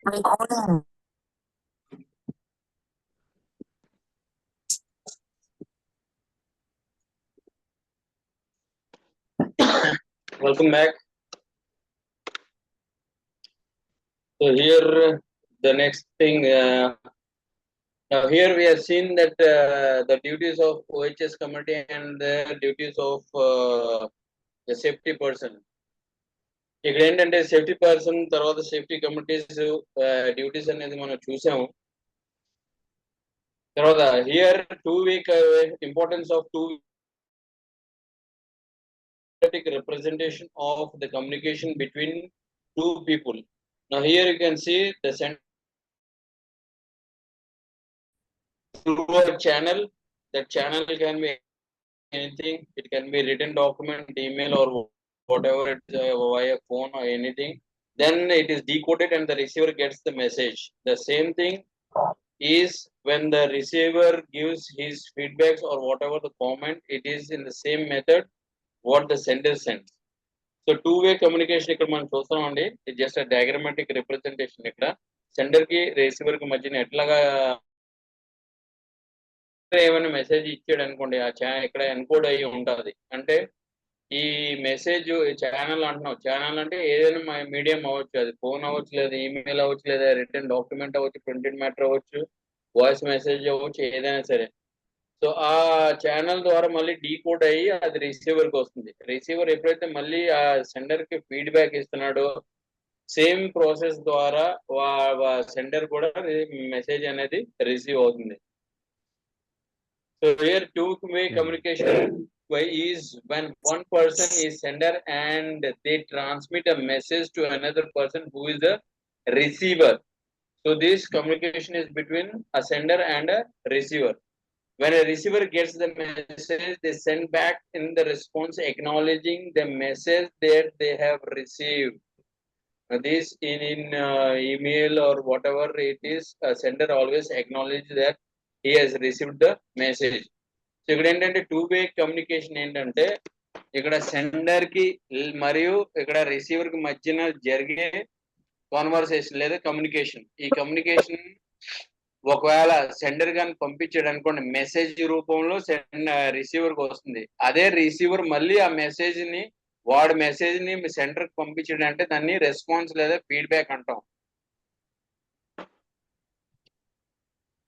Welcome back. So here the next thing. Now here we have seen that the duties of OHS committee and the duties of the safety person. ఇక్కడ ఏంటంటే safety person తర్వాత safety committees duties అనేది మనం చూసాము. తర్వాత here 2 week importance of 2 representation of the communication between two people. Now here you can see the through a channel. That channel can be anything. It can be written document, email, or whatever it's via phone or anything. Then it is decoded and the receiver gets the message. The same thing is when the receiver gives his feedbacks or whatever the comment, it is in the same method what the sender sends. So two-way communication ఇక్కడ మనం చూస్తామండి. It's just a diagrammatic representation. ఇక్కడ sender కి receiver కి మధ్యన ఎట్లాగా ఏమైనా message ఇచ్చాడు అనుకోండి, ఆ ఇక్కడ ఎన్కోడ్ అయ్యి ఉంటుంది. అంటే ఈ మెసేజ్ ఛానల్ అంటున్నాం. ఛానల్ అంటే ఏదైనా మీడియం అవ్వచ్చు, అది ఫోన్ అవ్వచ్చు, లేదా ఈమెయిల్ అవ్వచ్చు, లేదా రిటర్న్ డాక్యుమెంట్ అవ్వచ్చు, ప్రింటెడ్ మ్యాటర్ అవ్వచ్చు, వాయిస్ మెసేజ్ అవ్వచ్చు, ఏదైనా సరే. సో ఆ ఛానల్ ద్వారా మళ్ళీ డీకోడ్ అయ్యి అది రిసీవర్కి వస్తుంది. రిసీవర్ ఎప్పుడైతే మళ్ళీ ఆ సెండర్కి ఫీడ్బ్యాక్ ఇస్తున్నాడో సేమ్ ప్రాసెస్ ద్వారా సెండర్ కూడా మెసేజ్ అనేది రిసీవ్ అవుతుంది. So here two-way communication is when one person is sender and they transmit a message to another person who is the receiver. So this communication is between a sender and a receiver. When a receiver gets the message, they send back in the response acknowledging the message that they have received. This in email or whatever it is, a sender always acknowledges that he has received the message. So ఇక్కడ ఏంటంటే two-way communication ఏంటంటే ఇక్కడ sender కి మరియు ఇక్కడ receiver కి మధ్యన జరిగే కాన్వర్సేషన్ లేదా కమ్యూనికేషన్. ఈ కమ్యూనికేషన్ ఒకవేళ సెండర్ గాని పంపించాడు అనుకోండి, మెసేజ్ రూపంలో రిసీవర్ కి వస్తుంది. అదే రిసీవర్ మళ్ళీ ఆ మెసేజ్ ని వాడు మెసేజ్ ని సెంటర్ కి పంపించాడు అంటే దాన్ని రెస్పాన్స్ లేదా ఫీడ్బ్యాక్ అంటాం.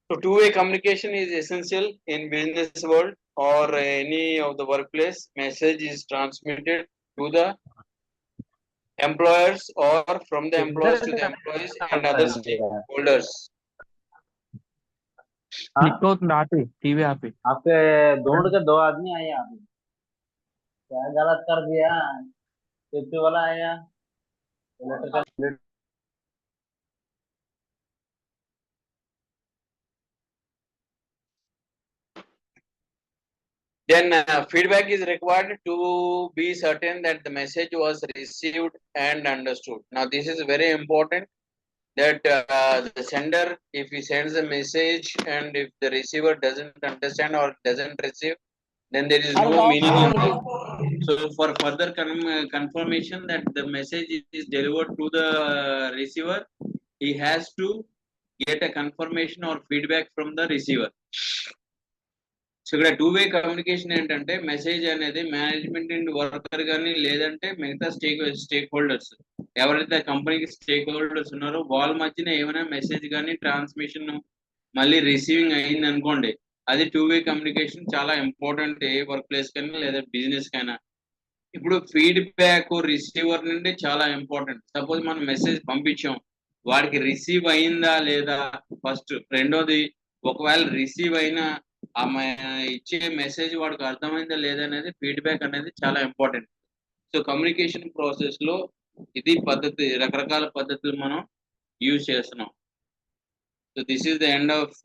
So two-way communication is essential in business world or any of the workplace. Message is transmitted to the employers or from the employers to the employees and other stakeholders. TV आप आपके दौड़ के 2 आदमी आए आप क्या गलत कर दिया सेफ्टी वाला आया Then feedback is required to be certain that the message was received and understood. Now this is very important that the sender, if he sends a message and if the receiver doesn't understand or doesn't receive, then there is no meaning in it. So for further confirmation that the message is delivered to the receiver, he has to get a confirmation or feedback from the receiver. So ఇక్కడ two-way communication ఏంటంటే message అనేది management and worker కానీ లేదంటే మిగతా stake holders ఎవరైతే కంపెనీకి stake holders ఉన్నారో వాళ్ళ మధ్యన ఏమైనా మెసేజ్ కానీ ట్రాన్స్మిషన్ మళ్ళీ రిసీవింగ్ అయింది అనుకోండి, అది two-way కమ్యూనికేషన్ చాలా ఇంపార్టెంట్ ఏ వర్క్ ప్లేస్ కైనా లేదా బిజినెస్ కైనా. ఇప్పుడు ఫీడ్బ్యాక్ రిసీవర్ నుండి చాలా ఇంపార్టెంట్. సపోజ్ మనం మెసేజ్ పంపించాం, వాడికి రిసీవ్ అయిందా లేదా ఫస్ట్. రెండోది ఒకవేళ రిసీవ్ అయినా ఇచ్చే మెసేజ్ వాడికి అర్థమైందా లేదా అనేది ఫీడ్బ్యాక్ అనేది చాలా ఇంపార్టెంట్. సో కమ్యూనికేషన్ ప్రాసెస్ లో ఇది పద్ధతి, రకరకాల పద్ధతులు మనం యూజ్ చేస్తున్నాం. So this is the end of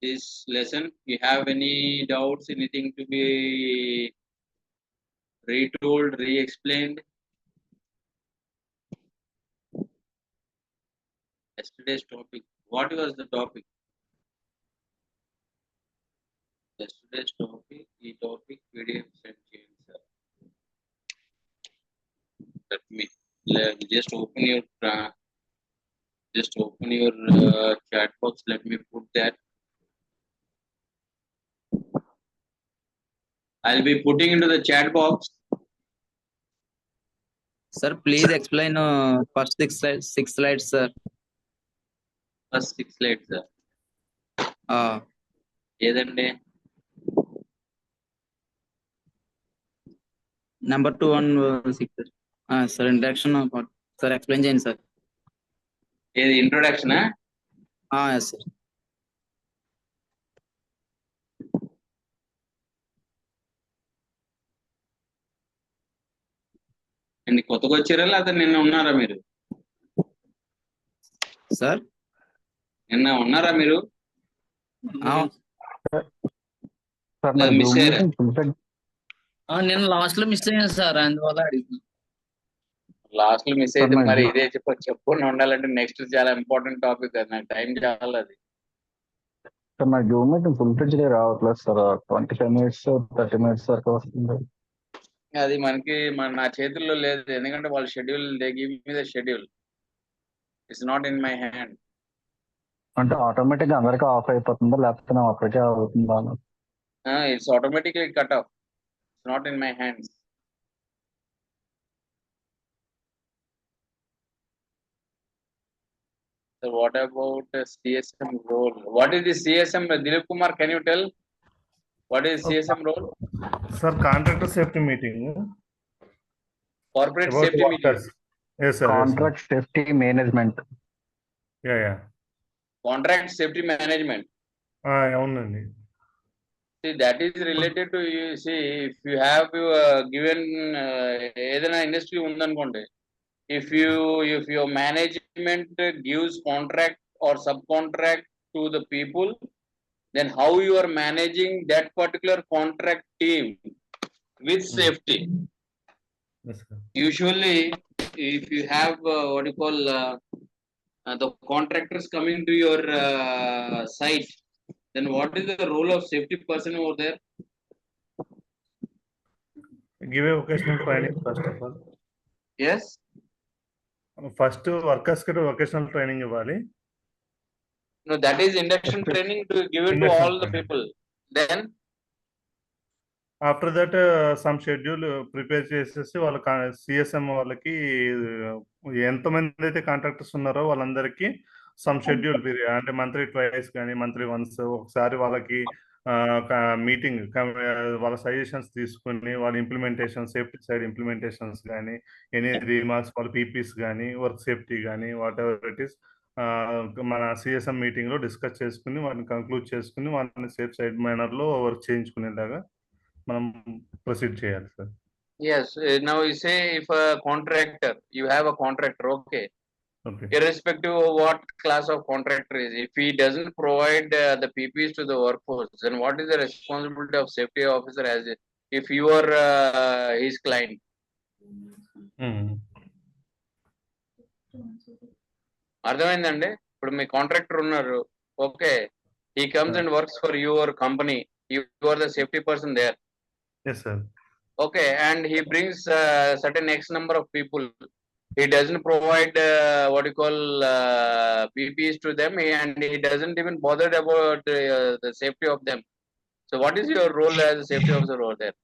this lesson. You have any doubts, anything to be retold, re-explained? Yesterday's topic, what was the topic? Yesterday's topic, the topic PDF sent to you, sir. just open your chat box. Let me put that. I'll be putting into the chat box. Sir, please explain first six slides, sir. First 6 slides, sir. ఏదండి? Number 2 on 6. Sir, introduction. Sir, explain చేయండి sir. ఏది ఇంట్రొడక్షనా? Yes, sir. అండి కొత్తగా వచ్చారా లేదా నిన్న ఉన్నారా మీరు? సార్ నిన్న ఉన్నారా మీరు? మిస్ అయ్యారా? నేను లాస్ట్ లో మిస్ అయ్యాను సార్, అందువల్ల అడిగి. లాస్ట్ లో మిస్ అయితే మరి ఇదే చెప్పుకొని ఉండాలంటే నెక్స్ట్ చాలా ఇంపార్టెంట్ టాపిక్ అది, నాకు టైం చాలా అది. సార్ నా జూమ్ మీటింగ్ ఫుల్ ఫ్లెడ్జ్డ్ రావట్లేదు సార్, 25 minutes 30 minutes వరకు వస్తుంది. అది నా చేతుల్లో లేదు, ఎందుకంటే వాళ్ళ schedule they give me the schedule, it's not in my hand. అంటే ఆటోమేటిక్ గా అందరికీ ఆఫ్ అయిపోతుందా లేకపోతే నా ఒక్కటే అవుతుందా? It's automatically cut off, it's not in my hands. So what about CSM role? What is the CSM? Dilip Kumar, can you tell what is CSM role? Sir, contractor safety meeting. Corporate About safety meeting. Yes, sir. Contract safety management. Yeah. Contract safety management. అవునండి. See, that is related to you. See, if you have given ఏదైనా industry ఉందనుకోండి, if your management gives contract or subcontract to the people, then how you are managing that particular contract team with safety. Yes, sir. Usually if you have what you call the contractors coming to your site, then what is the role of safety person over there? Give a vocational training first of all. Yes, First workers కి vocational training ఇవ్వాలి. no, that is induction training to give it to Induction all the training. people. Then after that some schedule prepare చేసేసి వాళ్ళ CSM వాళ్ళకి ఎంతమంది అయితే contractors ఉన్నారో వాళ్ళందరికీ some schedule అంటే మంత్లీ ట్వైస్ కానీ మంత్లీ వన్స్ ఒకసారి వాళ్ళకి మీటింగ్ వాళ్ళ సజెషన్స్ తీసుకుని వాళ్ళ ఇంప్లిమెంటేషన్ సేఫ్టీ సైడ్ ఇంప్లిమెంటేషన్స్ కానీ ఎనీ రీమార్క్స్ వాళ్ళ పీపీస్ కానీ వర్క్ సేఫ్టీ కానీ వాట్ ఎవర్ ఇట్ ఈస్ మన సిఎస్ఎం మీటింగ్లో డిస్కస్ చేసుకుని వాటిని కంక్లూడ్ చేసుకుని వాళ్ళని సేఫ్ సైడ్ మేనర్లో వర్క్ చేయించుకునేలాగా మనం ప్రొసీడ్ చేయాలి sir. yes, now you say if a contractor, you have a contractor, okay, irrespective of what class of contractor is, if he doesn't provide the PPs to the workforce, then what is the responsibility of safety officer as if you are his client? అర్థమైందండి? ఇప్పుడు మీ contractor ఉన్నారు, okay, he comes and works for your company, you are the safety person there. Yes, sir. Okay, and he brings certain X number of people. He doesn't provide what you call PPs to them, and he doesn't even bother about the safety of them. So, what is your role as a safety officer over there?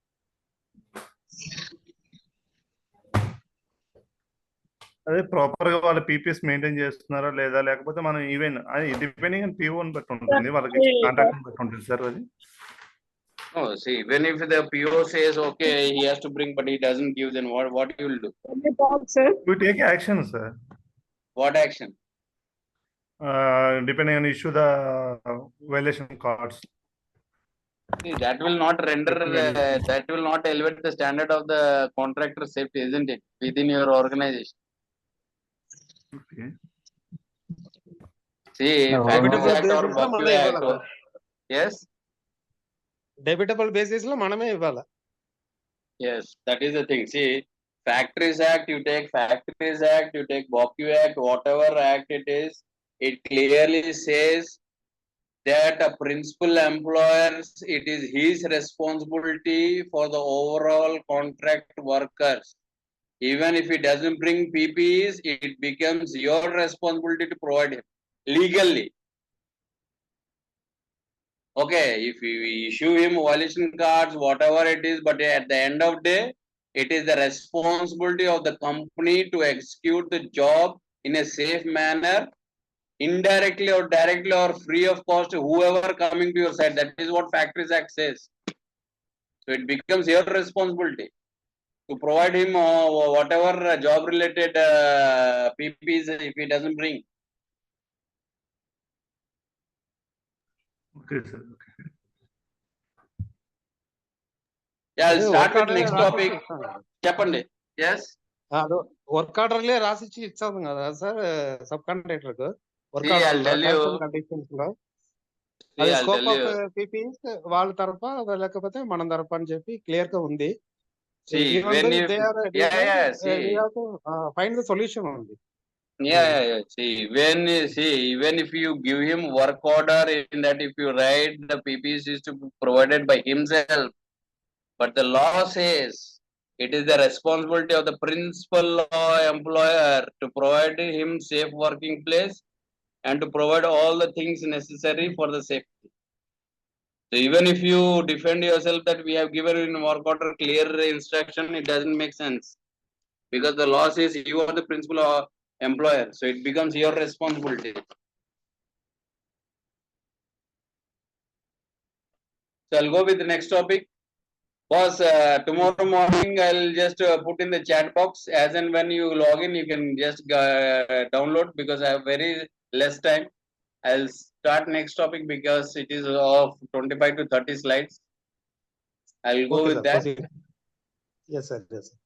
అదే proper గా వాళ్ళ PPS maintain చేస్తున్నారా లేదా, లేకపోతే మనం even depending on PO బట్టి ఉంటుంది, వాళ్ళకి కాంట్రాక్ట్ బట్టి ఉంటుంది సార్ అది. No, see, even if the PO says okay, he has to bring, but he doesn't give, then what you will do? We take action, sir. What action? Depending on issue the violation cards. See, that will not render, that will not elevate the standard of the contractor safety, isn't it, within your organization? Okay. See, Factories Act or Workplace Act. Yes. Debitable basis lo maname ivala. Yes, that is the thing. See, Factories Act, you take Factories Act, you take BOCU Act, whatever act it is, it clearly says that a principal employer, it is his responsibility for the overall contract workers. Even if he doesn't bring PPEs, it becomes your responsibility to provide him legally. Okay, if you issue him violation cards, whatever it is, but at the end of the day, it is the responsibility of the company to execute the job in a safe manner, indirectly or directly or free of cost, whoever coming to your site. That is what Factories Act says. So it becomes your responsibility to provide him whatever job related PPs if he doesn't bring. Okay, sir. Okay. Yeah, I'll అదే start work with order next రాసిచ్చి topic. ఇస్తాం కదా. Chapandi. Yes. అది work ఆర్డర్లే రాసిచ్చి ఇస్తాం కదా sir sub contractor కు work See, I'll order tell terms you. And conditions లో See, అది I'll scope tell of you. PPs వాళ్ళ తరఫా లేకపోతే మన తరఫా అని చెప్పి క్లియర్ గా ఉంది. See, even when though you, they are yeah, see, we have to find the solution ఉంది. yeah. See, even if you give him work order, in that if you write the PPs is to be provided by himself, but the law says it is the responsibility of the principal employer to provide him safe working place and to provide all the things necessary for the safety. So even if you defend yourself that we have given in work order clear instruction, it doesn't make sense. Because the law says you are the principal employer, so it becomes your responsibility. So I'll go with the next topic. Boss, tomorrow morning I'll just put in the chat box. As and when you log in, you can just download because I have very less time. I'll start next topic because it is of 25 to 30 slides. I'll go okay with sir that. Proceed. Yes sir yes sir.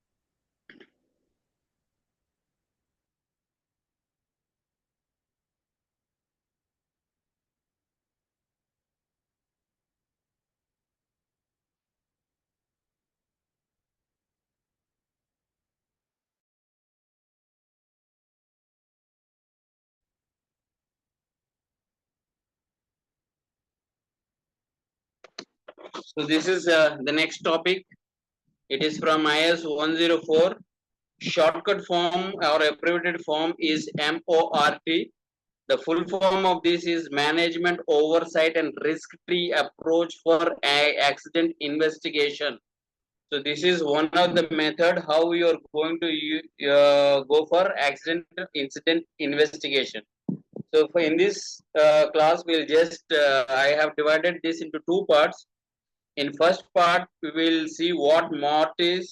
So this is the next topic. It is from IS 104. Shortcut form or abbreviated form is MORT. The full form of this is Management Oversight and Risk-Free Approach for Accident Investigation. So this is one of the method how you are going to go for accident incident investigation. So for in this class, we'll just I have divided this into two parts. In first part, we will see what MORT is,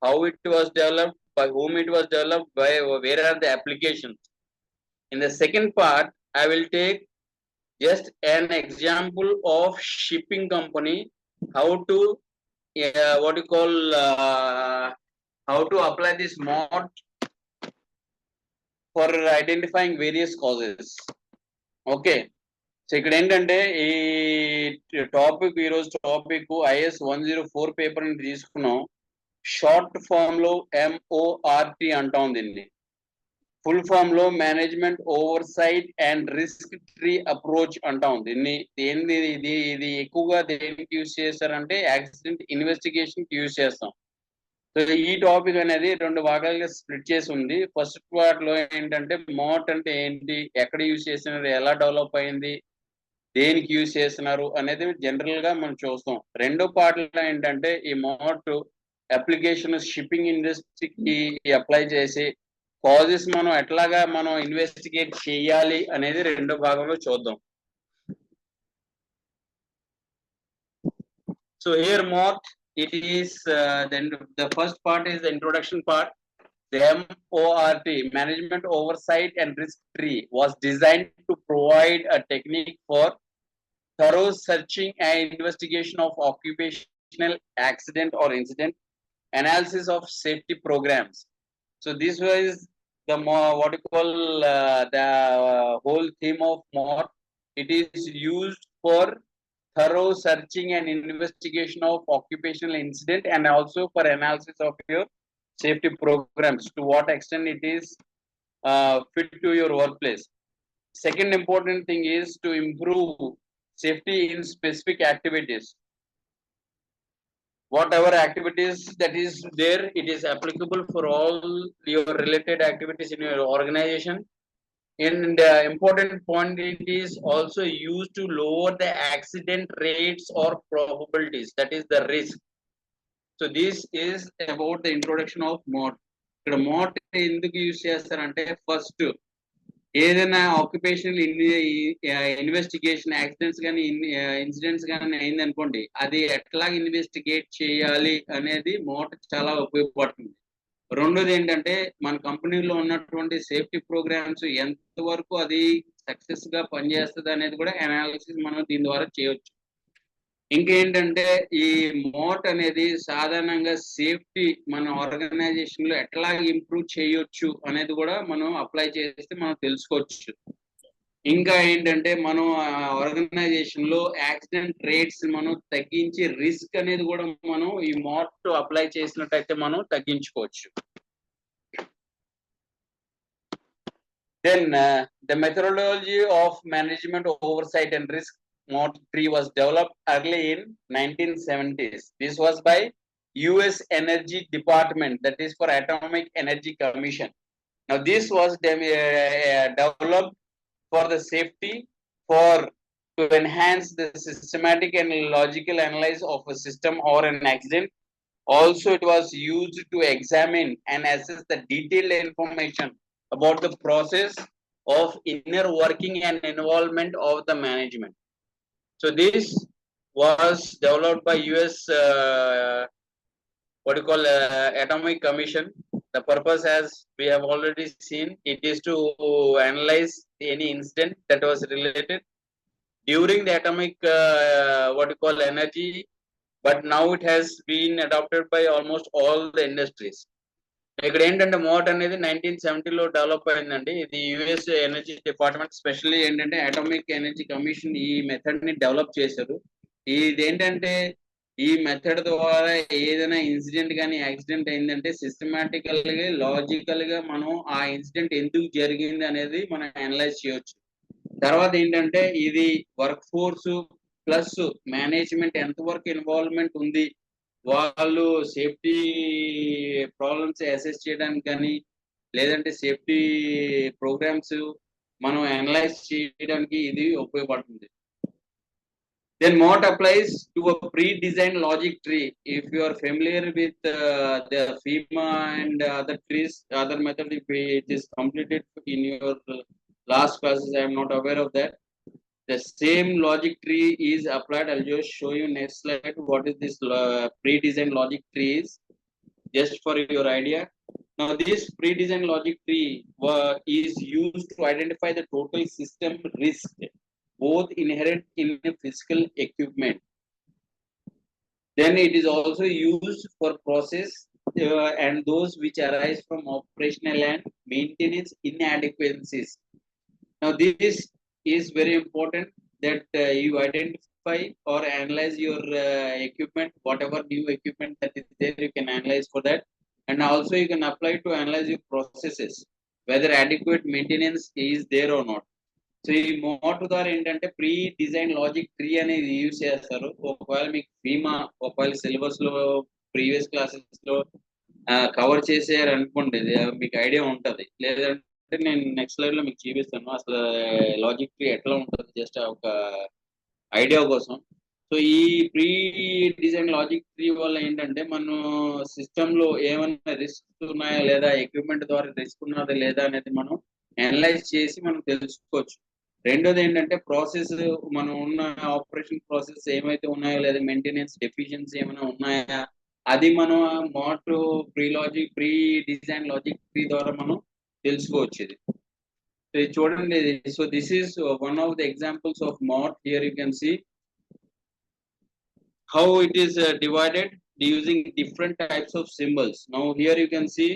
how it was developed, by whom it was developed, by where are the applications. In the second part, I will take just an example of shipping company, how to what you call how to apply this MORT for identifying various causes. Okay. So ఇక్కడ ఏంటంటే ఈ topic ఈరోజు topic IS 104 paper ని తీసుకున్నాం. Short form లో MORT అంటాం దీన్ని. Full form లో management oversight and risk tree approach అంటాం దీన్ని. ఇది ఎక్కువగా దేనికి యూజ్ చేస్తారంటే యాక్సిడెంట్ ఇన్వెస్టిగేషన్ కి యూజ్ చేస్తాం. సో ఈ టాపిక్ అనేది రెండు భాగాలుగా స్ప్లిట్ చేసి ఉంది. ఫస్ట్ పార్ట్ లో ఏంటంటే MORT అంటే ఏంటి, ఎక్కడ యూజ్ చేస్తున్నారు, ఎలా డెవలప్ అయింది, దేనికి యూజ్ చేస్తున్నారు అనేది జనరల్ గా మనం చూస్తాం. రెండో పార్ట్ లో ఏంటంటే ఈ MORT అప్లికేషన్ షిప్పింగ్ ఇండస్ట్రీకి అప్లై చేసి కాజెస్ మనం ఎట్లాగా మనం ఇన్వెస్టిగేట్ చేయాలి అనేది రెండో భాగంలో చూద్దాం. So here MORT, it is then the first part is the introduction part. The MORT, Management Oversight and Risk Tree, was designed to provide a technique for thorough searching and investigation of occupational accident or incident, analysis of safety programs. So this was the what you call the whole theme of MORT. It is used for thorough searching and investigation of occupational incident and also for analysis of your safety programs, to what extent it is fit to your workplace. Second important thing is to improve safety in specific activities. whatever activities that is there, it is applicable for all your related activities in your organization. And important point, it is also used to lower the accident rates or probabilities, that is the risk. So this is about the introduction of MOT. ఇక్కడ MOT ఎందుకు use చేస్తారంటే, first ఏదైనా occupational investigation accidents కానీ incidents కానీ అయింది అనుకోండి, అది ఎట్లా ఇన్వెస్టిగేట్ చేయాలి అనేది MOT చాలా ఉపయోగపడుతుంది. రెండోది ఏంటంటే, మన కంపెనీలో ఉన్నటువంటి సేఫ్టీ ప్రోగ్రామ్స్ ఎంతవరకు అది సక్సెస్ గా పనిచేస్తుంది అనేది కూడా అనాలిసిస్ మనం దీని ద్వారా చేయొచ్చు. ఇంకేంటంటే, ఈ మోట్ అనేది సాధారణంగా సేఫ్టీ మన ఆర్గనైజేషన్ లో ఎట్లా ఇంప్రూవ్ చేయొచ్చు అనేది కూడా మనం అప్లై చేస్తే మనం తెలుసుకోవచ్చు. ఇంకా ఏంటంటే, మనం ఆర్గనైజేషన్ లో యాక్సిడెంట్ రేట్స్ మనం తగ్గించి రిస్క్ అనేది కూడా మనం ఈ మోట్ అప్లై చేసినట్టయితే మనం తగ్గించుకోవచ్చు. Then the methodology of management oversight and risk MOT 3 was developed early in 1970s. This was by US Energy Department, that is for Atomic Energy Commission. Now this was developed for the safety, to enhance the systematic and logical analysis of a system or an accident. Also, it was used to examine and assess the detailed information about the process of inner working and involvement of the management. So this was developed by US Atomic Commission. The purpose, as we have already seen, it is to analyze any incident that was related during the atomic energy, but now it has been adopted by almost all the industries. ఇక్కడ ఏంటంటే, మోట్ అనేది 1970లో develop అయిందండి. ఇది US energy department, specially ఏంటంటే atomic energy commission ఈ method ని develop చేశారు. ఇదేంటంటే, ఈ మెథడ్ ద్వారా ఏదైనా ఇన్సిడెంట్ కానీ యాక్సిడెంట్ అయిందంటే సిస్టమాటికల్ గా లాజికల్ గా మనం ఆ ఇన్సిడెంట్ ఎందుకు జరిగింది అనేది మనం అనలైజ్ చేయొచ్చు. తర్వాత ఏంటంటే, ఇది వర్క్ ఫోర్స్ ప్లస్ మేనేజ్మెంట్ ఎంతవరకు ఇన్వాల్వ్మెంట్ ఉంది, వాళ్ళు సేఫ్టీ ప్రాబ్లమ్స్ అసెస్ చేయడానికి కానీ, లేదంటే సేఫ్టీ ప్రోగ్రామ్స్ మనం అనలైజ్ చేయడానికి ఇది ఉపయోగపడుతుంది. Then MOT applies to a pre-designed logic tree. If you are familiar with the FEMA and other trees, other method, if it is completed in your last classes, I am not aware of that. The same logic tree is applied. I'll just show you next slide what is this pre-designed logic tree is, just for your idea. Now this pre-designed logic tree is used to identify the total system risk, both inherent in physical equipment. Then it is also used for process and those which arise from operational and maintenance inadequacies. Now this is very important that you identify or analyze your equipment, whatever new equipment that is there, you can analyze for that. And also you can apply to analyze your processes, whether adequate maintenance is there or not. So ఈ మోట్ ద్వారా ఏంటంటే, pre design logic tree అనేది use చేస్తారు. ఒకవేళ మీకు ఫీమా ఒకవేళ syllabus లో previous classes లో కవర్ చేసారు అనుకోండి, మీకు ఐడియా ఉంటది. లేదంటే నేను నెక్స్ట్ స్లైడ్ లో మీకు చూపిస్తాను అసలు లాజిక్ ట్రీ ఎట్లా ఉంటుంది, జస్ట్ ఒక ఐడియా కోసం. సో ఈ ప్రీ డిజైన్ లాజిక్ ట్రీ వల్ల ఏంటంటే, మనం సిస్టమ్ లో ఏమైనా రిస్క్ ఉన్నాయా లేదా, ఎక్విప్మెంట్ ద్వారా రిస్క్ ఉన్నదా లేదా అనేది మనం అనలైజ్ చేసి మనం తెలుసుకోవచ్చు. రెండోది ఏంటంటే, ప్రాసెస్ మనం ఉన్న ఆపరేషన్ ప్రాసెస్ ఏమైతే ఉన్నాయో లేదా మెయింటెనెన్స్ డెఫిషియన్సీ ఏమైనా ఉన్నాయా, అది మనం MORT pre design logic tree ద్వారా మనం తెలుసుకోవచ్చు. ఇది చూడండి. So this is one of the examples of MORT. Here you can see how it is divided using different types of symbols. Now here you can see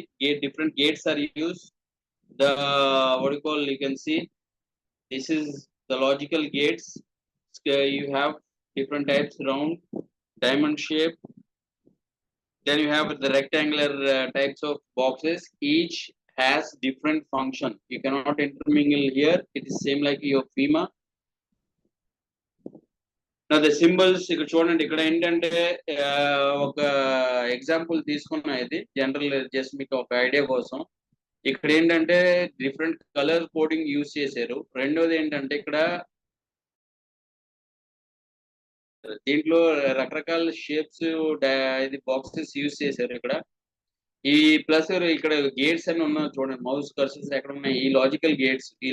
different gates are used. The you can see this is the logical gates. You have different types: round, diamond shape. Then you have the rectangular types of boxes. Each has different function. You cannot intermingle here. It is same like your FEMA. నా the symbols ఇక్కడ చూడండి, ఇక్కడ ఏంటంటే ఒక example తీసుకున్నా, ఇది general just మీకు ఒక ఐడియా కోసం. ఇక్కడ ఏంటంటే డిఫరెంట్ కలర్ కోడింగ్ యూజ్ చేశారు. రెండోది ఏంటంటే ఇక్కడ దీంట్లో రకరకాల షేప్స్ ఇది బాక్సెస్ యూజ్ చేశారు. ఇక్కడ ఈ ప్లస్ ఇక్కడ గేట్స్ అని ఉన్నా చూడండి, మౌస్ కర్సర్స్ ఎక్కడ ఉన్నాయి, ఈ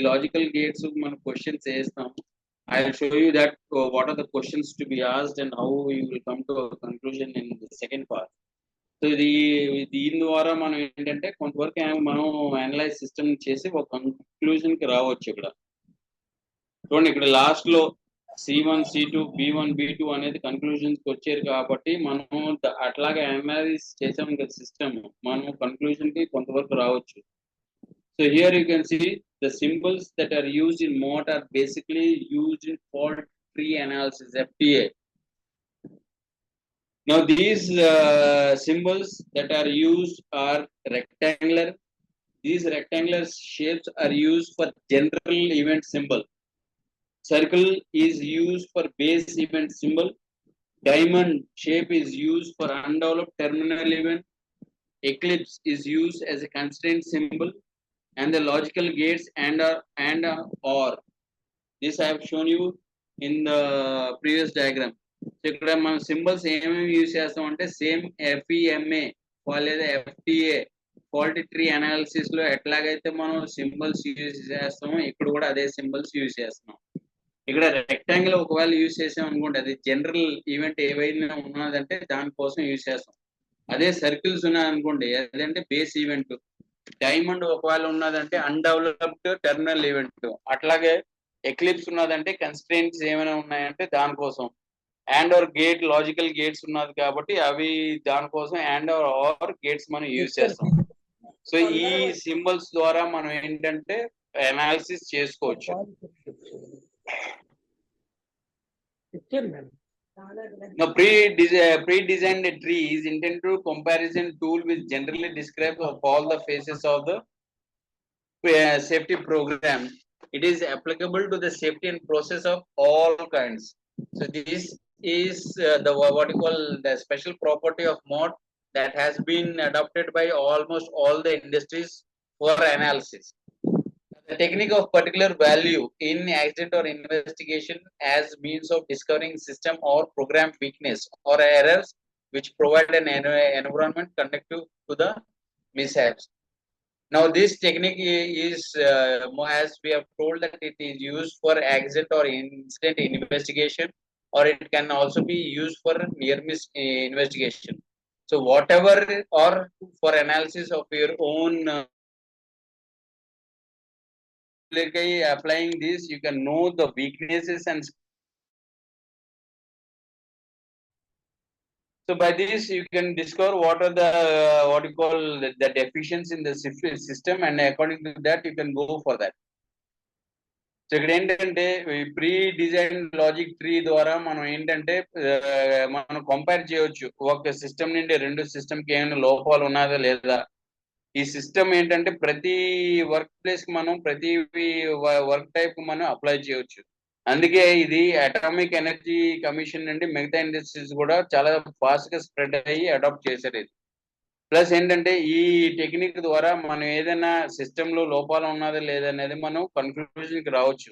లాజికల్ గేట్స్ మనం క్వశ్చన్స్ వేస్తాం. I will show you that what are the questions to be asked and how you will come to a conclusion in the second part. So దీని ద్వారా మనం ఏంటంటే కొంతవరకు మనం అనలైజ్ సిస్టమ్ చేసి ఒక కంక్లూజన్ కి రావచ్చు. ఇక్కడ చూడండి, ఇక్కడ లాస్ట్ లో C1 C2 B1 B2 అనేది కన్క్లూజన్స్ కి వచ్చారు కాబట్టి మనం అట్లాగే అనలైజ్ చేసాం కదా సిస్టమ్, మనం కన్క్లూజన్ కి కొంతవరకు రావచ్చు. So here you can see the symbols that are used in MOT are basically used in fault tree analysis, FTA. Now these symbols that are used are rectangular. These rectangular shapes are used for general event symbol. Circle is used for base event symbol. Diamond shape is used for undeveloped terminal event. Eclipse is used as a constraint symbol. And the logical gates and or. This I have shown you in the previous diagram. So ఇక్కడ మనం symbols ఏమేమి use చేస్తాం అంటే same FEMA లేదా FTA fault tree analysis లో ఎట్లాగైతే మనం symbols use చేస్తామో ఇక్కడ కూడా అదే సింబల్స్ యూజ్ చేస్తున్నాం. ఇక్కడ రెక్టాంగిల్ ఒకవేళ యూజ్ చేసాం అనుకోండి, అది జనరల్ ఈవెంట్ ఏవైనా ఉన్నదంటే దానికోసం యూజ్ చేస్తాం. అదే సర్కిల్స్ ఉన్నాయనుకోండి, అదంటే బేస్ ఈవెంట్. డైమండ్ ఒకవేళ ఉన్నదంటే అన్డెవలప్డ్ టెర్మినల్ ఈవెంట్. అట్లాగే ఎక్లిప్స్ ఉన్నదంటే కన్స్ట్రెయింట్స్ ఏమైనా ఉన్నాయంటే దానికోసం. And or gate logical gates ఉన్నది కాబట్టి అవి దానికోసం అండ్ ఆర్ గేట్స్ మనం యూజ్ చేస్తాం. సో ఈ సింబల్స్ ద్వారా మనం ఏంటంటే అనాలిసిస్ చేసుకోవచ్చు. Now, pre-designed tree is intended to comparison tool which generally describes of all the phases of the safety program. It is applicable to the safety and process of all kinds. So this is the what you call the special property of MOT that has been adopted by almost all the industries for analysis. The technique of particular value in accident or investigation as means of discovering system or program weakness or errors which provide an environment conducive to the mishaps. Now this technique is as we have told that it is used for accident or incident investigation, or it can also be used for near miss investigation. So whatever or for analysis of your own applying this, you can know the weaknesses and so by this you can discover what are the what you call the deficiencies in the system, and according to that you can go for that. So ఇక్కడ ఏంటంటే pre design logic tree ద్వారా మనం ఏంటంటే మనం compare చేయవచ్చు ఒక system నుండి రెండు సిస్టమ్కి ఏమైనా లోపాలు ఉన్నదా లేదా. ఈ సిస్టమ్ ఏంటంటే ప్రతి వర్క్ ప్లేస్ కి మనం ప్రతి వర్క్ టైప్ మనం అప్లై చేయవచ్చు. అందుకే ఇది అటామిక్ ఎనర్జీ కమిషన్ నుండి మిగతా ఇండస్ట్రీస్ కూడా చాలా ఫాస్ట్ గా స్ప్రెడ్ అయ్యి అడాప్ట్ చేశారు ఇది. ప్లస్ ఏంటంటే ఈ టెక్నిక్ ద్వారా మనం ఏదైనా సిస్టమ్ లో లోపాలు ఉన్నదా లేదనేది మనం కన్క్లూజన్ కి రావచ్చు.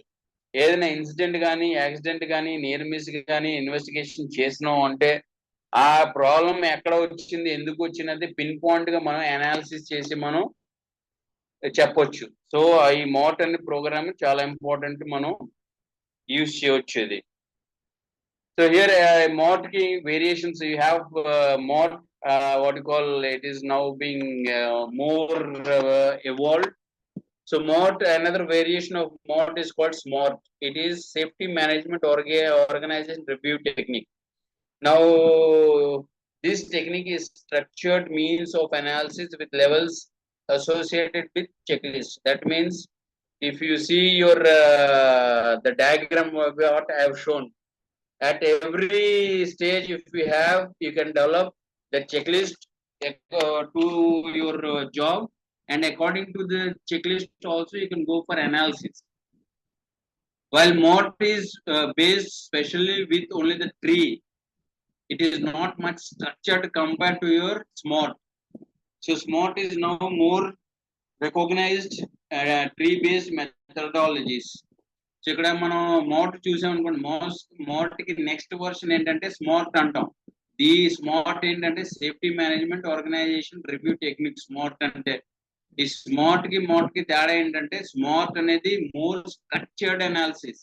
ఏదైనా ఇన్సిడెంట్ కానీ యాక్సిడెంట్ కానీ నియర్ మిస్ కానీ ఇన్వెస్టిగేషన్ చేసినాం అంటే ఆ ప్రాబ్లం ఎక్కడ వచ్చింది ఎందుకు వచ్చినది పిన్ పాయింట్ గా మనం అనాలిసిస్ చేసి మనం చెప్పొచ్చు. సో ఈ మోట్ అనే ప్రోగ్రామ్ చాలా ఇంపార్టెంట్, మనం యూజ్ చేయవచ్చు ఇది. సో హియర్ మోట్ కి variations you have MORT what you call it is now being more evolved. So MOT, another variation of MOT is called SMART. It is safety management organization review technique. Now this technique is structured means of analysis with levels associated with checklist. That means if you see your the diagram what I have shown, at every stage if we have, you can develop the checklist to your job, and according to the checklist also you can go for analysis. While MOT is based specially with only the tree, it is not much structured compared to your SMART. So SMART is now more recognized tree-based methodologies. So ఇక్కడ మనం మోట్ చూసామనుకోండి, మోట్ కి next version ఏంటంటే smart అంటాం. ఈ SMORT ఏంటంటే safety management organization review technique. SMORT అంటే ఈ smart కి మోట్ కి తేడా ఏంటంటే స్మార్ట్ అనేది మోర్ స్ట్రక్చర్డ్ అనాలిసిస్.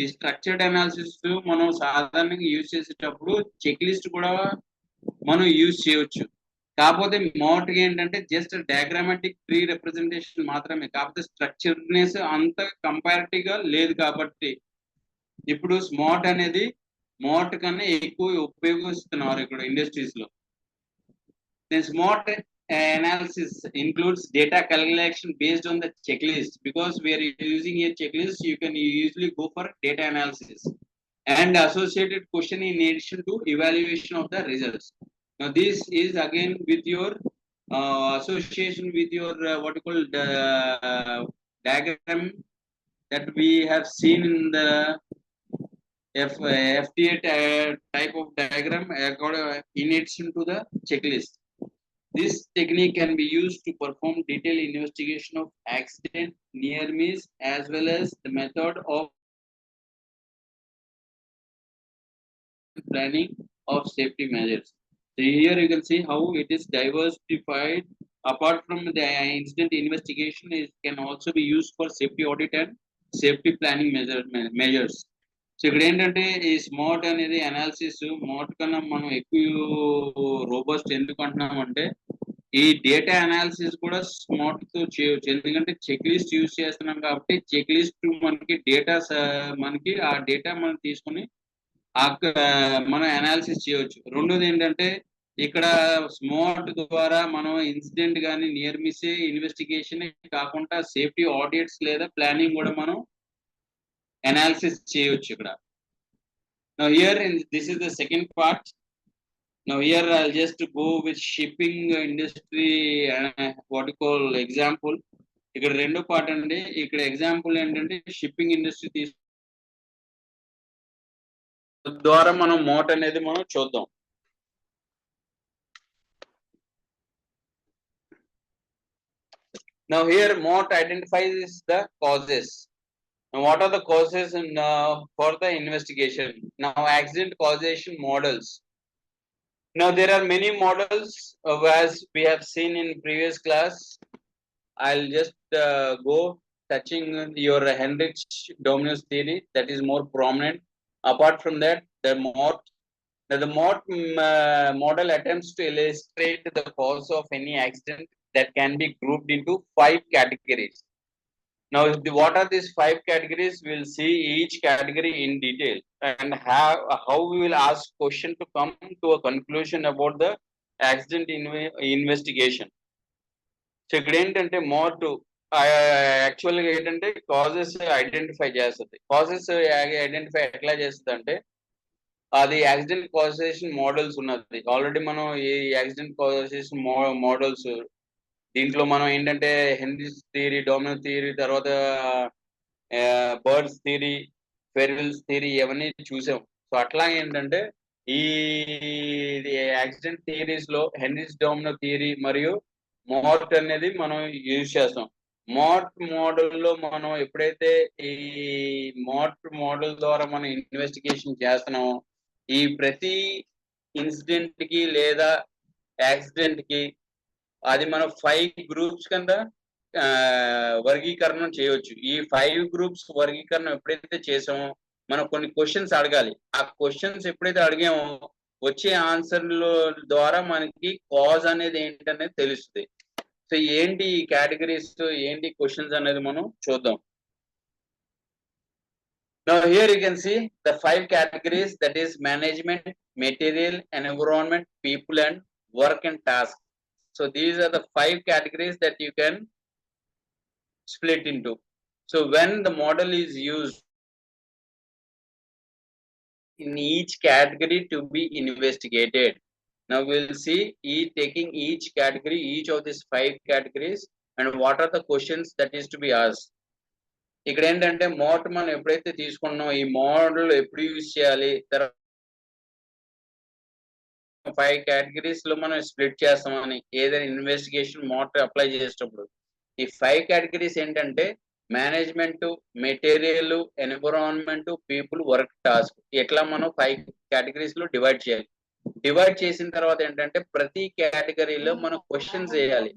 ఈ స్ట్రక్చర్డ్ అనాలిసిస్ మనం సాధారణంగా యూజ్ చేసేటప్పుడు చెక్ లిస్ట్ కూడా మనం యూజ్ చేయవచ్చు. కాకపోతే మోట్ ఏంటంటే జస్ట్ డయాగ్రామాటిక్ ట్రీ రిప్రజెంటేషన్ మాత్రమే, కాకపోతే స్ట్రక్చర్నెస్ అంత కంపారిటివ్ గా లేదు. కాబట్టి ఇప్పుడు స్మార్ట్ అనేది మోట్ కన్నా ఎక్కువ ఉపయోగిస్తున్నారు ఇక్కడ ఇండస్ట్రీస్ లో. Smart analysis includes data collection based on the checklist. Because we are using a checklist, you can usually go for data analysis and associated question in addition to evaluation of the results. Now this is again with your association with your what you call diagram that we have seen in the FTA type of diagram in addition to the checklist. This technique can be used to perform detailed investigation of accident, near miss, as well as the method of planning of safety measures. So here you can see how it is diversified. Apart from the incident investigation, it can also be used for safety audit and safety planning measures. So ఇక్కడ ఏంటంటే ఈ smart అనేది analysis మోట్ కన్నా మనం ఎక్కువ robust ఎందుకు అంటున్నాం అంటే ఈ డేటా అనాలిసిస్ కూడా స్మార్ట్ తో చేయవచ్చు. ఎందుకంటే చెక్ లిస్ట్ యూజ్ చేస్తున్నాం కాబట్టి చెక్ లిస్ట్ మనకి డేటా మనకి ఆ డేటా మనం తీసుకుని మనం అనాలిసిస్ చేయవచ్చు. రెండోది ఏంటంటే ఇక్కడ స్మార్ట్ ద్వారా మనం ఇన్సిడెంట్ కానీ నియర్ మిస్ ఇన్వెస్టిగేషన్ కాకుండా సేఫ్టీ ఆడిట్స్ లేదా ప్లానింగ్ కూడా మనం analysis చేయొచ్చు ఇక్కడ. Now here this is the second part. Now here I'll just go with shipping industry what you call example. ఇక్కడ రెండో పార్ట్ అండి. ఇక్కడ ఎగ్జాంపుల్ ఏంటంటే షిప్పింగ్ ఇండస్ట్రీ ద్వారా మనం మోట్ అనేది మనం చూద్దాం. Now here mot identifies the causes. Now what are the causes for the investigation? Now accident causation models. Now there are many models as we have seen in previous class. I'll just go touching your Henrich-Dominus theory, that is more prominent. Apart from that, the MOT model attempts to illustrate the cause of any accident that can be grouped into 5 categories. Now, what are these 5 categories? We'll see each category in detail and how we will ask question to come to a conclusion about the accident investigation. So, ఏంటంటే మోట్ యాక్చువల్గా ఏంటంటే causes identify చేస్తుంది. Causes identify ఎట్లా చేస్తుంది అంటే అది accident causation models ఉన్నది. Already మనం ఈ యాక్సిడెంట్ కాజేషన్ మోడల్స్ దీంట్లో మనం ఏంటంటే హెన్రీస్ థియరీ, డొమినస్ థియరీ, తర్వాత బర్డ్స్ థియరీ, ఫెర్విల్స్ థియరీ ఇవన్నీ చూసాం. సో అట్లా ఏంటంటే ఈ యాక్సిడెంట్ థియరీస్ లో హెన్రీస్ డొమినస్ థియరీ మరియు మోట్ అనేది మనం యూజ్ చేస్తాం. మోట్ మోడల్లో మనం ఎప్పుడైతే ఈ మోట్ మోడల్ ద్వారా మనం ఇన్వెస్టిగేషన్ చేస్తున్నామో ఈ ప్రతి ఇన్సిడెంట్ కి లేదా యాక్సిడెంట్ కి అది మనం 5 గ్రూప్స్ కింద వర్గీకరణం చేయవచ్చు. ఈ 5 గ్రూప్స్ వర్గీకరణం ఎప్పుడైతే చేసామో మనం కొన్ని క్వశ్చన్స్ అడగాలి. ఆ క్వశ్చన్స్ ఎప్పుడైతే అడిగామో వచ్చే ఆన్సర్ల ద్వారా మనకి కాజ్ అనేది ఏంటనేది తెలుస్తుంది. సో ఏంటి ఈ కేటగిరీస్, ఏంటి క్వశ్చన్స్ అనేది మనం చూద్దాం. Now here you can see the 5 categories, that is management, material, environment, people and work and task. So these are the 5 categories that you can split into. So when the model is used in each category to be investigated. Now we'll see taking each category, each of these 5 categories, and what are the questions that is to be asked. ఇక్కడ ఏంటంటే mode మనం ఎప్పుడైతే తీసుకున్నాం ఈ model ఎప్పుడు use చేయాలి, తర్వాత 5 categories లో మనం స్ప్లిట్ చేస్తామని ఏదైనా ఇన్వెస్టిగేషన్ మోడ్ అప్లై చేసేటప్పుడు. ఈ 5 కేటగిరీస్ ఏంటంటే management, material, environment, people, work, task. ఇట్లా మనం 5 కేటగిరీస్ లో డివైడ్ చేయాలి. డివైడ్ చేసిన తర్వాత ఏంటంటే ప్రతి కేటగిరీలో మనం క్వశ్చన్స్ వేయాలి.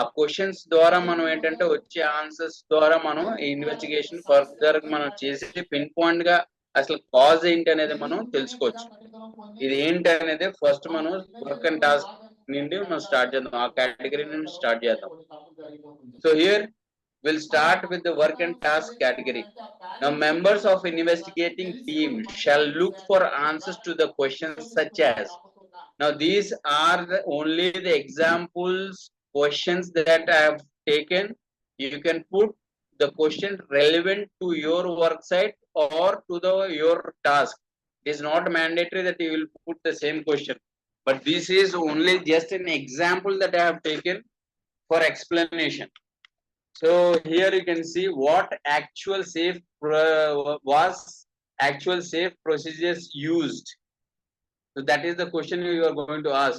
ఆ క్వశ్చన్స్ ద్వారా మనం ఏంటంటే వచ్చే ఆన్సర్స్ ద్వారా మనం ఈ ఇన్వెస్టిగేషన్ ఫర్దర్ మనం చేసి పిన్ పాయింట్ గా అసలు కాజ్ ఏంటి అనేది మనం తెలుసుకోవచ్చు. ఇది ఏంటి అనేది ఫస్ట్ మనం వర్క్ అండ్ టాస్క్ నుండి మనం స్టార్ట్ చేద్దాం, ఆ కేటగిరీ నుండి స్టార్ట్ చేద్దాం. So here we'll start with the work and task category. Now, members of investigating team shall look for answers to the questions such as. Now, these are only the examples questions that I have taken. You can put the question relevant to your work site or to your task. It is not mandatory that you will put the same question, but this is only just an example that I have taken for explanation. So here you can see what actual safe procedures used. So that is the question you are going to ask.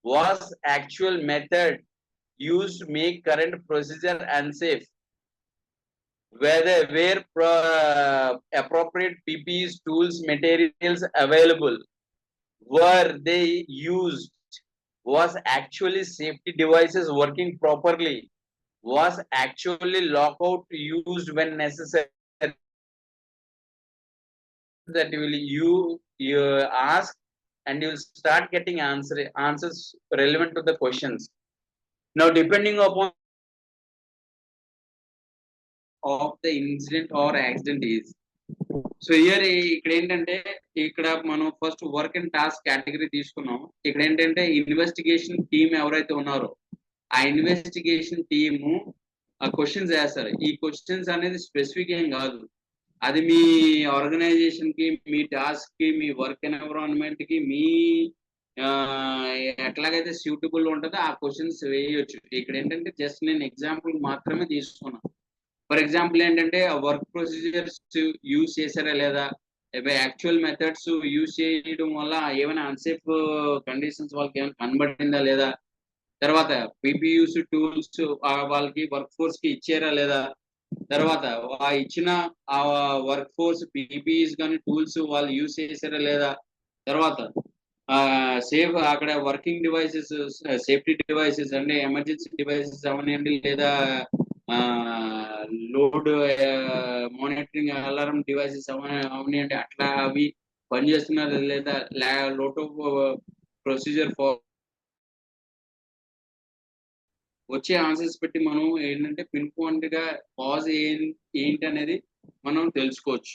Was actual method used to make current procedure unsafe? Were appropriate PPEs, tools, materials available? Were they used? Was actually safety devices working properly? Was actually lockout used when necessary? That you ask and you will start getting answers relevant to the questions. Now, depending upon of the incident or accident is. So here ఇక్కడ ఏంటంటే ఇక్కడ మనం first work and task category తీసుకున్నాం. ఇక్కడ ఏంటంటే investigation team ఎవరైతే ఉన్నారో ఆ ఇన్వెస్టిగేషన్ టీము ఆ క్వశ్చన్స్ వేస్తారు. ఈ క్వశ్చన్స్ అనేది స్పెసిఫిక్ ఏం కాదు, అది మీ ఆర్గనైజేషన్ కి, మీ టాస్క్ కి, మీ వర్క్ ఎన్విరాన్మెంట్ కి, మీ ఎట్లాగైతే సూటబుల్ ఉంటుందో ఆ క్వశ్చన్స్ వేయొచ్చు. ఇక్కడ ఏంటంటే జస్ట్ నేను ఎగ్జాంపుల్ మాత్రమే తీసుకున్నాను. ఫర్ ఎగ్జాంపుల్ ఏంటంటే వర్క్ ప్రొసీజర్స్ యూజ్ చేశారా లేదా, యాక్చువల్ మెథడ్స్ యూజ్ చేయడం వల్ల ఏమైనా అన్సేఫ్ కండిషన్స్ వాళ్ళకి ఏమైనా కనబడిందా లేదా, తర్వాత పీపీయూస్ టూల్స్ వాళ్ళకి వర్క్ ఫోర్స్ కి ఇచ్చారా లేదా, తర్వాత ఇచ్చిన ఆ వర్క్ ఫోర్స్ పీపీఈస్ కానీ టూల్స్ వాళ్ళు యూజ్ చేశారా లేదా, తర్వాత సేఫ్ అక్కడ వర్కింగ్ డివైసెస్, సేఫ్టీ డివైసెస్ అంటే ఎమర్జెన్సీ డివైసెస్ అవనండి, లేదా లోడ్ మానిటరింగ్ అలారం డివైసెస్ అవని అంటే అట్లా అవి పనిచేస్తున్నారు లేదా, లోట్ ఆఫ్ ప్రొసీజర్ వచ్చే ఆన్సర్స్ పెట్టి మనం ఏంటంటే పిన్ పాయింట్ గా కాజ్ ఏంటి అనేది మనం తెలుసుకోవచ్చు.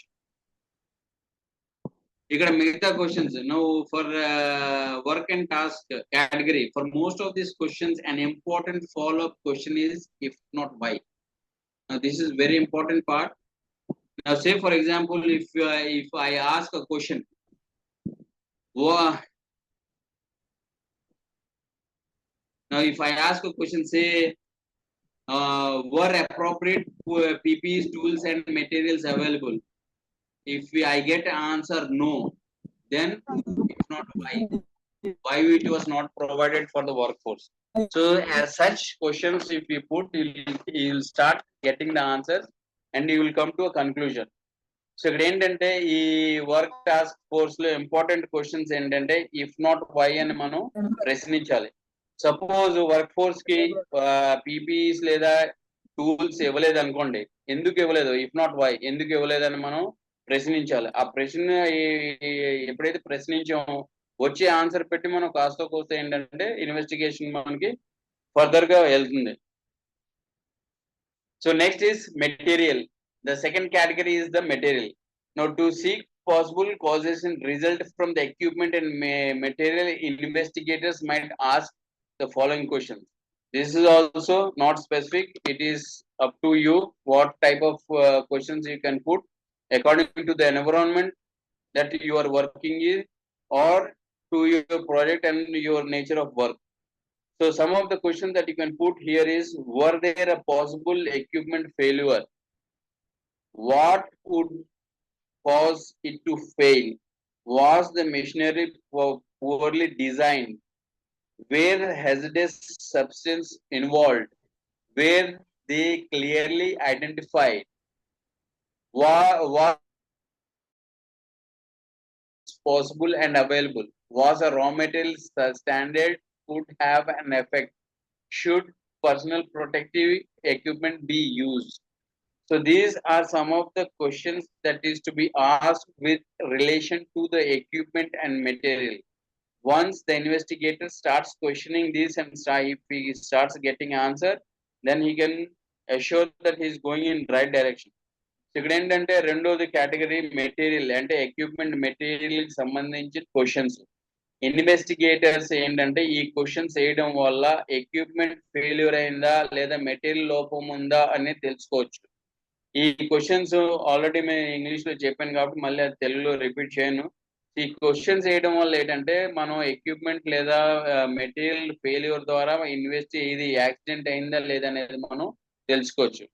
ఇక్కడ మిగతా questions now for work and task category, for most of these questions an important follow-up question is if not why. Now this is very important part. Now say for example if I ask a question, now if I ask a question, say were appropriate PPEs, tools and materials available? If I get answer no, then if not why it was not provided for the workforce. So as such questions if you put, you will start getting the answers and you will come to a conclusion. So ఇక్కడ ఏంటంటే ఈ work task force లో important questions ఏంటంటే if not why అని మనం ప్రశ్నించాలి. Suppose work force కి PPEs లేదా టూల్స్ ఇవ్వలేదు అనుకోండి, ఎందుకు ఇవ్వలేదు, ఇఫ్ నాట్ వై ఎందుకు ఇవ్వలేదని మనం ప్రశ్నించాలి. ఆ ప్రశ్న ఎప్పుడైతే ప్రశ్నించామో వచ్చే ఆన్సర్ పెట్టి మనం కాస్త కోస్తే ఏంటంటే ఇన్వెస్టిగేషన్ మనకి ఫర్దర్ గా వెళ్తుంది. So next is material. The second category is the material. Now to seek possible causes and result from the equipment and material, investigators might ask the following questions. This is also not specific. It is up to you what type of questions you can put according to the environment that you are working in or to your project and your nature of work. So some of the questions that you can put here is, were there a possible equipment failure? What would cause it to fail? Was the machinery poorly designed? Were hazardous substance involved? Were they clearly identified? Was possible and available? Was a raw material standard could have an effect? Should personal protective equipment be used? So these are some of the questions that is to be asked with relation to the equipment and material. Once the investigator starts questioning this and if he starts getting answer, then he can assure that he is going in right direction. ఇక్కడ ఏంటంటే రెండోది category material అంటే equipment material కి సంబంధించిన questions. Investigators ఏంటంటే ఈ questions వేయడం వల్ల ఎక్విప్మెంట్ ఫెయిల్యూర్ అయిందా లేదా మెటీరియల్ లోపం ఉందా అనేది తెలుసుకోవచ్చు. ఈ క్వశ్చన్స్ ఆల్రెడీ మేము ఇంగ్లీష్ లో చెప్పాను కాబట్టి మళ్ళీ అది తెలుగులో రిపీట్ చేయను. ఈ క్వశ్చన్స్ వేయడం వల్ల ఏంటంటే మనం ఎక్విప్మెంట్ లేదా మెటీరియల్ ఫెయిల్యూర్ ద్వారా ఇది యాక్సిడెంట్ అయిందా లేదా అనేది మనం తెలుసుకోవచ్చు.